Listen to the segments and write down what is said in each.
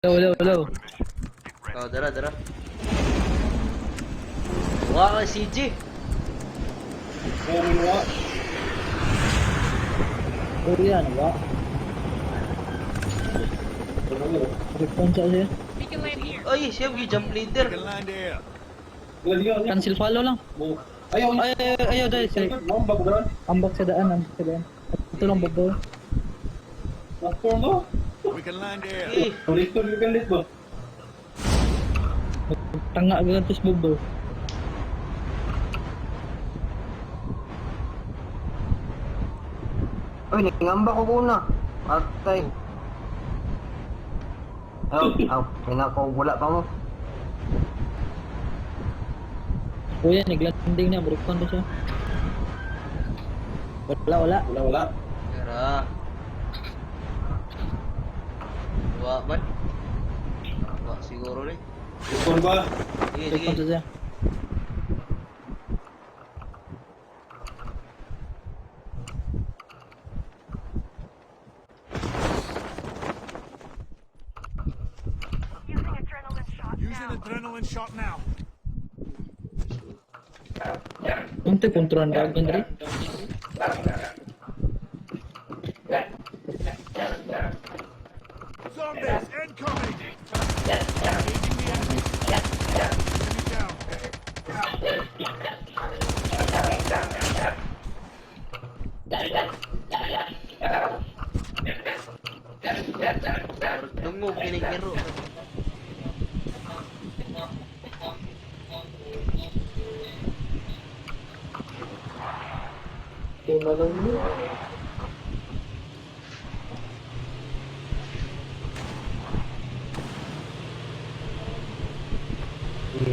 Hello. Oh, dara. Wah, CG. Oh yan, wa. Responsa siya. Ay, siya yung jump leader. Cancel follow lang. Ayaw dahil siya. Ambak sa daan. Ito lang babaw. We can land here. Eh, Tanga agad tos babaw. Uy, nangamba ko muna. Patay. Pinakawala pa mo. Oh yan, naglanding na. Burukpan to siya. Wala. dara. Wah, man. Wah, siguro rin. Burukpan Sige. to siya. Using adrenaline shot now. Unti kontrol ang dagan rin. Zombies incoming. Engaging the enemy. Enemy down. Tunggu kini-kiro.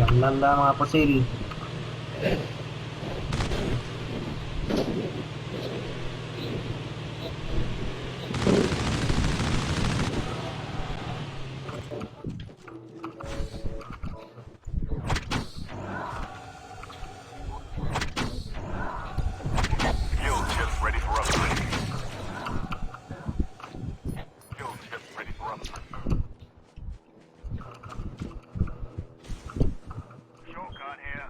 Ang landa mga pasil. Fuel chips ready for upgrade. Fuel chips ready for upgrade. Shotgun here.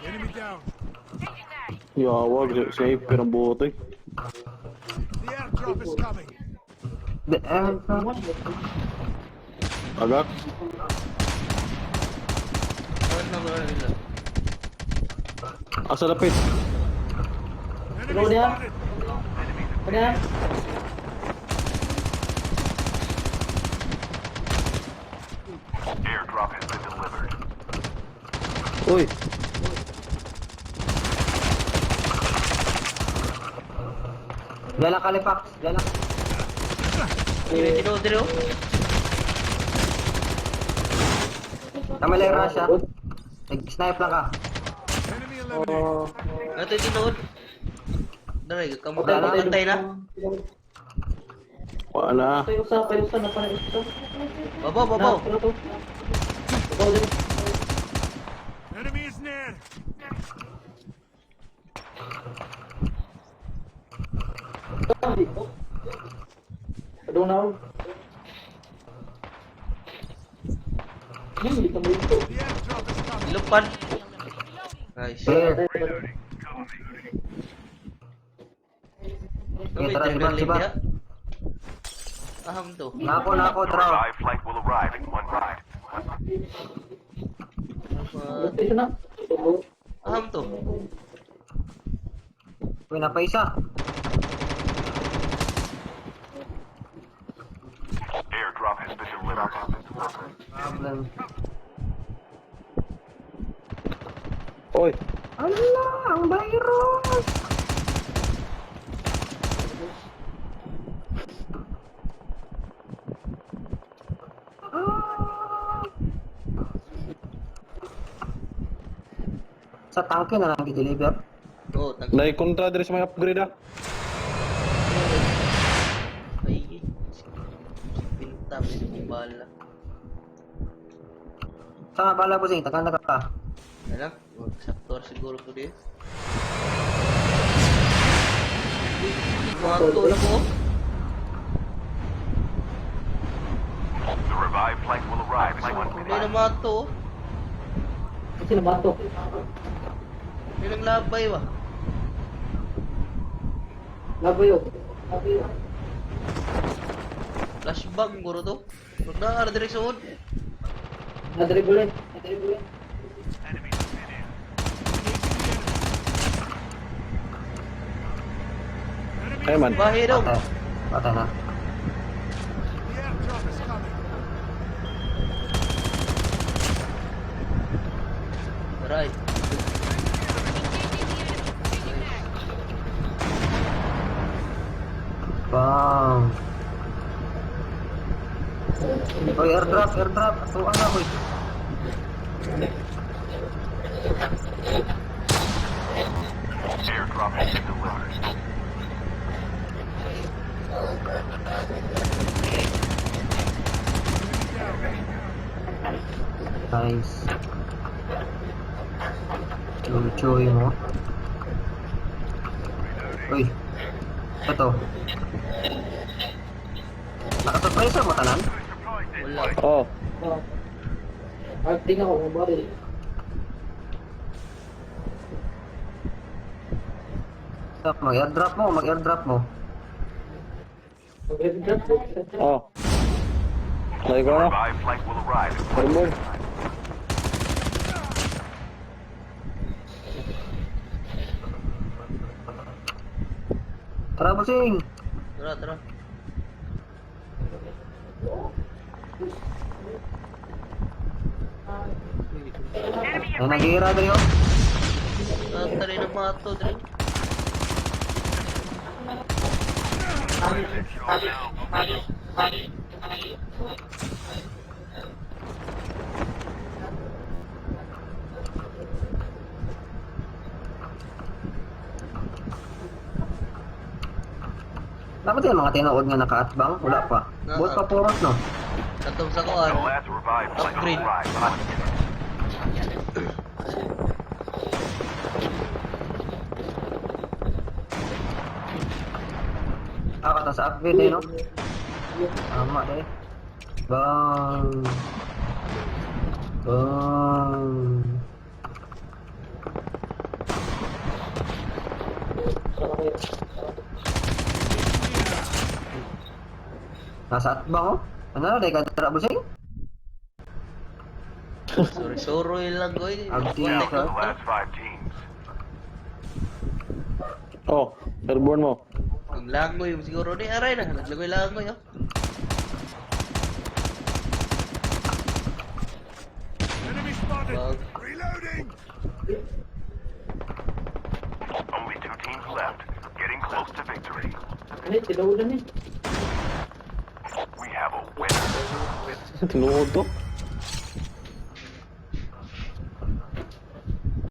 Enemy down. Yawa, safe pero bote. The airdrop is coming. Agak. Wala nila. Asa lapit. Enemy spotted. Airdrop has been delivered. Uy. Dala kalipak. Dala. Tino. Tama lang yung rush ha. Nag-snipe lang ka. Enemy eliminated. Nato tinuod. Dara, kamatay na. Wala. Babaw. Enemy is near. The airdrop is coming. Lupan. Nice. Clear. Kami Tara, trigger link diba? niya. Aham to. Nako, draw. Revived flight will arrive in one ride. Aham to. Uy, napaisa. Airdrop has been delivered. Problem. Oy. Ala, ang virus! Sa tangke na lang i-deliver. Oh, tag. Nay kontra diri sa mga upgrade ah. Ay. Pinta may bala. Sa nga bala po sing, takan na ka. Alam, saktor siguro ko din. mato na po. The revived flight will arrive in one Hindi na minute. mato. Kasi nabato. Hindi naglabay ba? Labayo. Flashbang guro to. Huwag na, dire suod. Nadribble. Ay man. Bahay daw. Patay. Patay na. The airdrop is coming. Right. Bang. Oy, airdrop. Atuan na, boy. Airdrop has been delivered. Nice. Chuy mo. Uy. Ito. Naka-suppressor mo tanan? Wala. Oh. Acting ako, mabaril. Mag-airdrop mo. Mag-airdrop. Oh. Lagi ko The na. revived flight will arrive in one Carbon. minute. Tara, busing. Tara. Ay, nag-iira kayo. Tari na mato, dire. Dapat yan mga tinood nga naka-atbang. Wala pa. Bot pa puros, no? Katong sa The kuan. last revived flight will Upgrade. arrive in 1 minute. Kata sa upgrade eh, no? Tama eh. Bang. Nasa atbang, oh. Ano, dahil ka tara busing? Sorry lang ko. Abdi Down to ka. the last 5 teams. Oh. Airborne mo. Ang langoy siguro ni aray na. Naglangoy oh. Enemy spotted. Wag. Reloading. Only 2 teams left. Getting close to victory. Ano, tinawulan eh. We have a winner. Tinuod to.